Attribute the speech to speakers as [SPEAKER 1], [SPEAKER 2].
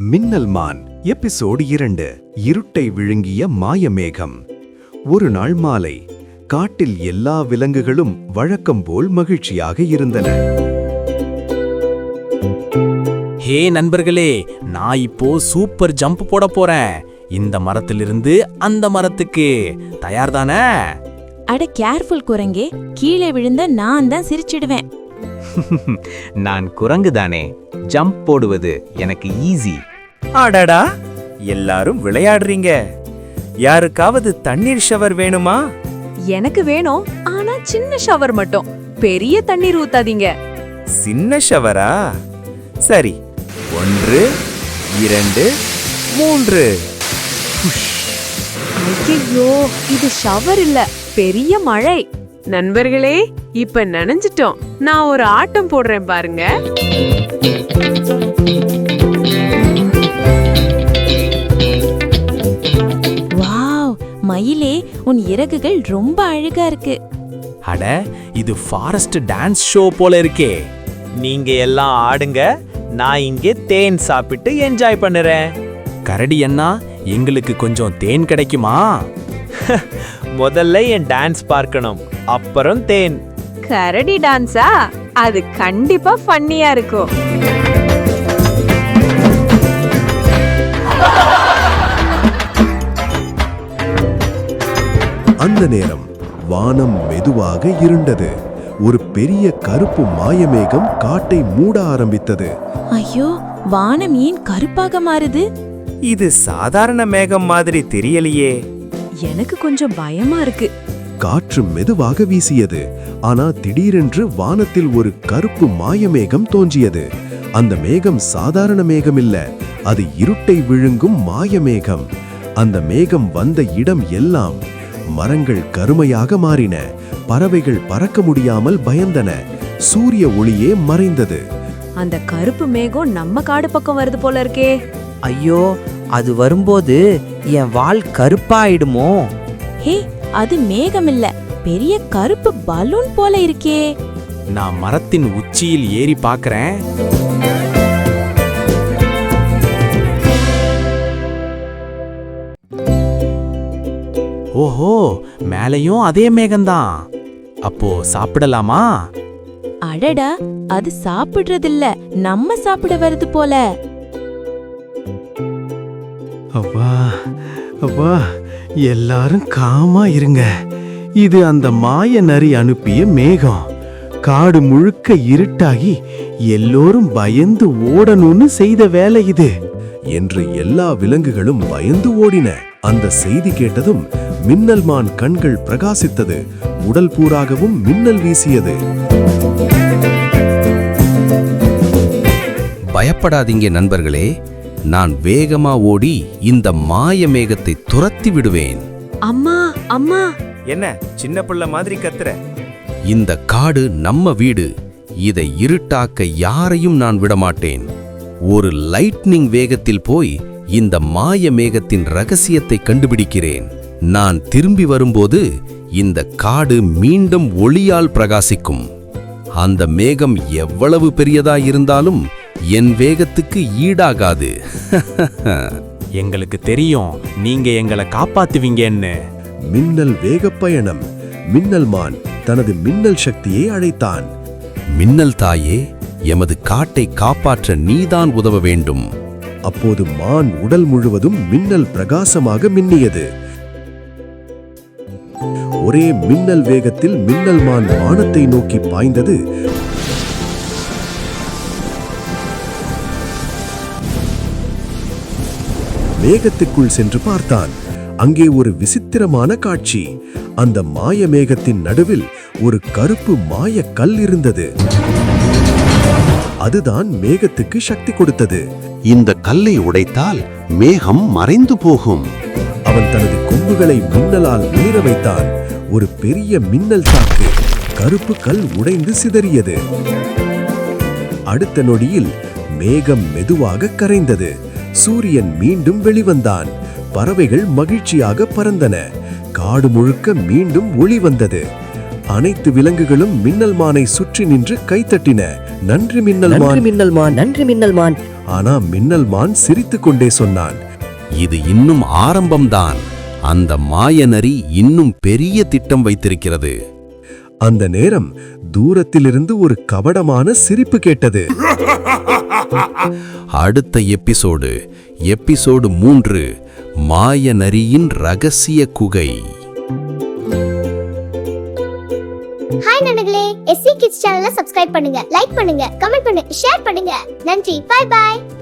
[SPEAKER 1] மின்னல் மான் எபிசோடு 2 இருட்டை விழுங்கிய மாயமேகம். ஒரு நாள் மாலை காட்டில் எல்லா விலங்குகளும் வழக்கம் போல் மகிழ்ச்சியாக இருந்தன.
[SPEAKER 2] ஹே நண்பர்களே, நான் இப்போ சூப்பர் ஜம்ப் போட போறேன். இந்த மரத்திலிருந்து அந்த மரத்துக்கு. தயார்தானே?
[SPEAKER 3] அட கேர்ஃபுல் குரங்கே, கீழே விழுந்த நான் தான் சிரிச்சிடுவேன்.
[SPEAKER 4] நான் குரங்கு தானே, ஜம்ப் போடுவது எனக்கு ஈஸி.
[SPEAKER 5] அடடா, எல்லாரும் விளையாடுறீங்க. யாருக்காவது தண்ணீர் ஷவர் வேணுமா?
[SPEAKER 6] எனக்கு வேணும், ஆனா சின்ன ஷவர் மட்டும், பெரிய தண்ணீர் ஊத்தாதீங்க.
[SPEAKER 5] சின்ன ஷவரா? சரி, 1 2 3.
[SPEAKER 6] ஐயோ, இது ஷவர் இல்ல, பெரிய மழை. நண்பர்களே, இப்ப நனைஞ்சிட்டோம். நான் ஒரு ஆட்டம் போடுறேன் பாருங்க.
[SPEAKER 3] வாவ், மயிலே, உன் இறகுகள் ரொம்ப அழகா இருக்கு.
[SPEAKER 2] அட, இது ஃபாரஸ்ட் டான்ஸ் ஷோ போல இருக்கே.
[SPEAKER 4] நீங்க எல்லாம் ஆடுங்க, நான் இங்கே தேன் சாப்பிட்டு என்ஜாய் பண்ணுறேன்.
[SPEAKER 2] கரடி அண்ணா, எங்களுக்கு கொஞ்சம் தேன் கிடைக்குமா?
[SPEAKER 4] முதல்ல என் டான்ஸ் பார்க்கணும், அப்புறம் தேன்.
[SPEAKER 6] கரடி டான்ஸா? அது கண்டிப்பா ஃபன்னியா இருக்கும்.
[SPEAKER 1] அந்த நேரம் வானம் மெதுவாக இருண்டது. ஒரு பெரிய கருப்பு மாயமேகம் காட்டை மூட ஆரம்பித்தது.
[SPEAKER 3] ஐயோ, வானம் ஏன் கருப்பாக மாறுது?
[SPEAKER 5] இது சாதாரண மேகம் மாதிரி தெரியலையே.
[SPEAKER 6] எனக்கு கொஞ்சம் பயமா இருக்கு.
[SPEAKER 1] காற்று மெதுவாக வீசியது. ஆனா திடீரென்று வானத்தில் ஒரு கருப்பு மாயமேகம் தோன்றியது. அந்த மேகம் சாதாரண மேகம் இல்ல, அது இருட்டை விழுங்கும் மாயமேகம். அந்த மேகம் வந்த இடம் எல்லாம் மரங்கள் கருமையாக மாறின. பறவைகள் பறக்க முடியாமல் பயந்தன. சூரிய ஒளியே மறைந்தது.
[SPEAKER 6] அந்த கருப்பு மேகம் நம்ம காடு பக்கம் வருது போல இருக்கே.
[SPEAKER 7] ஐயோ, அது வரும்போது என் வால் கருப்பாயிடுமோ?
[SPEAKER 3] ஹே, அது மேகம் இல்ல, பெரிய கருப்பு பலூன் போல இருக்கே.
[SPEAKER 2] நான் மரத்தின் உச்சியில் ஏறி பார்க்கறேன். ஓஹோ, மேலையும் அதே மேகம்தான். அப்போ சாப்பிடலாமா?
[SPEAKER 3] அடடா, அது சாப்பிடுறதில்ல, நம்ம சாப்பிட வருது போல.
[SPEAKER 8] அப்பா அப்பா, எல்லாரும் காமா இருங்க. இது அந்த மாய நரி அனுப்பிய மேகம். காடு முழுக்க இருட்டாகி எல்லோரும் பயந்து ஓடணும்னு செய்த வேலை இது
[SPEAKER 1] என்று எல்லா விலங்குகளும் பயந்து ஓடின. அந்த செய்தி கேட்டதும் மின்னல் மான் கண்கள் பிரகாசித்தது. உடல் பூராகவும் மின்னல் வீசியது.
[SPEAKER 9] பயப்படாதீங்க நண்பர்களே, நான் வேகமா ஓடி இந்த மாய மேகத்தை துரத்தி விடுவேன்.
[SPEAKER 6] அம்மா அம்மா.
[SPEAKER 5] என்ன சின்ன புள்ள மாதிரி கத்துற?
[SPEAKER 9] இந்த காடு நம்ம வீடு. இதை இருட்டாக்க யாரையும் நான் விடமாட்டேன். ஒரு லைட்னிங் வேகத்தில் போய் இந்த மாய மேகத்தின் ரகசியத்தை கண்டுபிடிக்கிறேன். நான் திரும்பி வரும்போது இந்த காடு மீண்டும் ஒளியால் பிரகாசிக்கும். அந்த மேகம் எவ்வளவு பெரியதா இருந்தாலும் என் வேகத்துக்கு ஈடாகாது.
[SPEAKER 2] எங்களுக்கு தெரியும், நீங்க எங்களை காப்பாத்துவீங்கன்னு.
[SPEAKER 1] மின்னல் வேகப் பயணம். மின்னல் மான் தனது மின்னல் சக்தியை அழைத்தான்.
[SPEAKER 9] மின்னல் தாயே, எமது காட்டை காப்பாற்ற நீதான் உதவ வேண்டும்.
[SPEAKER 1] அப்போது மான் உடல் முழுவதும் மின்னல் பிரகாசமாக மின்னியது. ஒரே மின்னல் வேகத்தில் மின்னல் மான் வானத்தை நோக்கி பாய்ந்தது. மேகத்துக்குள் சென்று பார்த்தான். அங்கே ஒரு விசித்திரமான காட்சி. அந்த மாய மேகத்தின் நடுவில் ஒரு கருப்பு மாய கல் இருந்தது. அதுதான் மேகத்துக்கு சக்தி கொடுத்தது.
[SPEAKER 10] இந்த கல்லை உடைத்தால் மேகம் மறைந்து போகும்.
[SPEAKER 1] அவன் தனது கொம்புகளை மின்னலால் மீற வைத்தான். ஒரு பெரிய மின்னல் தாக்கு. கருப்பு கல் உடைந்து சிதறியது. அடுத்த நொடியில் மேகம் மெதுவாக கரைந்தது. சூரியன் மீண்டும் வெளிவந்தான். பறவைகள் மகிழ்ச்சியாக பறந்தன. காடு முழுக்க மீண்டும் ஒளி வந்தது. அனைத்து விலங்குகளும் மின்னல் மானை சுற்றி நின்று கைத்தட்டின. நன்றி மின்னல் மான்,
[SPEAKER 7] நன்றி மின்னல் மான், நன்றி மின்னல் மான்.
[SPEAKER 1] ஆனா மின்னல் மான் சிரித்துக் கொண்டே சொன்னான்,
[SPEAKER 9] இது இன்னும் ஆரம்பம்தான். அந்த மாயநரி இன்னும் பெரிய திட்டம் வைத்திருக்கிறது.
[SPEAKER 1] அந்த நேரம் தூரத்திலிருந்து ஒரு கபடமான சிரிப்பு கேட்டது.
[SPEAKER 9] அடுத்த எபிசோடு 3, மாயநரியின் ரகசிய குகை.
[SPEAKER 11] ஹாய் நண்பர்களே, SC Kids சேனலை சப்ஸ்கிரைப் பண்ணுங்க, லைக் பண்ணுங்க, கமெண்ட் பண்ணுங்க, ஷேர் பண்ணுங்க. நன்றி, பை பை.